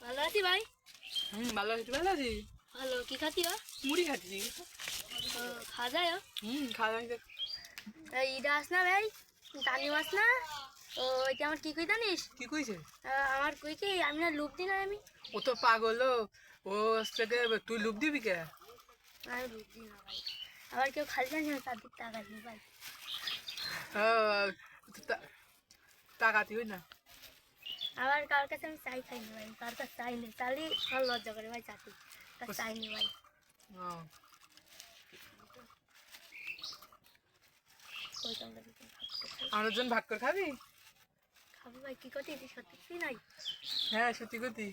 ভালো আছি ভাই। ভালো আছি, ভালো আছি। ভালো কি খাতি বা? মুড়ি খাচ্ছি। খাওয়া যায়? খাওয়া যায়। ঈদ আস না ভাই, টানি মাস না। ও এটা আমার কি কই জানিস? কি কইছে? আমার কই কি আমি না লুপ দিই না আমি। ও তো পাগল, ও থেকে তুই লুপ দিবি কে? আমি লুপ দিই না ভাই। আবার কেউ খালি জানি না তার দিক টাকা দিই ভাই। টাকাতি হই না। আবার কার কাছে আমি চাই খাই না ভাই, কার কাছে চাই নি চালি সব লজ্জা করে ভাই চাটি কার চাই নি ভাই। আরেকজন ভাগ করে খাবি? খাবো ভাই, কি করতে সত্যি নাই? হ্যাঁ সত্যি করতি।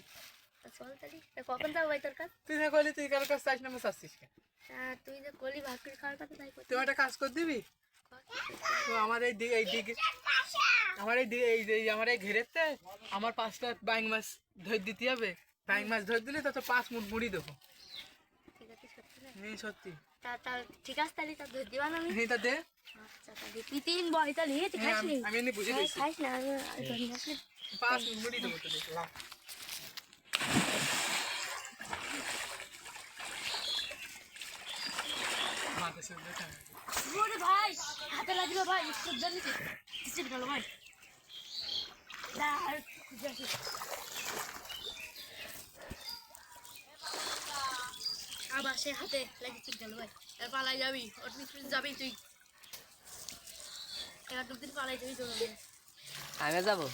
চল তাহলে কখন যাবো ভাই তোর কাছে? তুই না করলি, তুই কারোর কাছে চাইস না, আমার চাচ্ছিস কেন? তুই যে কলি ভাগ করে খাওয়ার কথা তাই করতে। তুই একটা কাজ করে দিবি? তো আমার এই দিকে আমার এই ঘেরেতে আমার 5টা বাইং মাছ ধরে দিতে হবে। বাইং মাছ ধরে দিলে তো 5 মুঠ মুড়ি দেবো। ঠিক আছে সত্যি না? সত্যি। ঠিক আছে তাহলে তা ধর দিবা না আমি। তা দে। আচ্ছা তাহলে তুই 3 বয় তাহলে তুই খাস নি? আমি এমনি বুঝে দিয়েছি। খাইস না আমি ধরি আসলে 5 মুঠ মুড়ি দেবো তো দেখলাম। মাথা সব দেখা। ওরে ভাই হাতে লাগলো ভাই, একটু জল নিতে দিতে গেল ভাই। না আর যাচ্ছি। আবার সে হাতে লাগিয়ে গেল ভাই। এর পালাই যাবি, ওর পিছনে যাবি তুই। এবার দুদিন পালাই যাবি তো। আমি যাবো।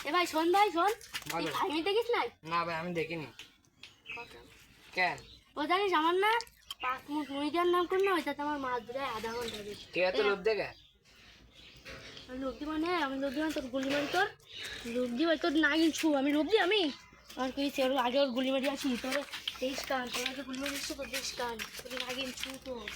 এ ভাই শোন ভাই শোন, তুই বলো। খাইনি দেখিস নাই? না ভাই আমি দেখিনি। কেন? ও জানিস আমার না 5 মুঠ মুড়ি দেওয়ার নাম কর না, ওইটাতে আমার মাছ ধরে আধা ঘন্টা দিস। কে এত লোভ দেখে? লোক দি মানে আমি লোক দি মানে তোর গুলি মারি, তোর লোক দি তোর নাগিন ছু আমি লোক দি আমি আমার কইছি ওর আগে ওর গুলি মারি আসি তোর দেশ কান, তোর আগে গুলি মারি তোর দেশ কান, তোর নাগিন ছু তোর।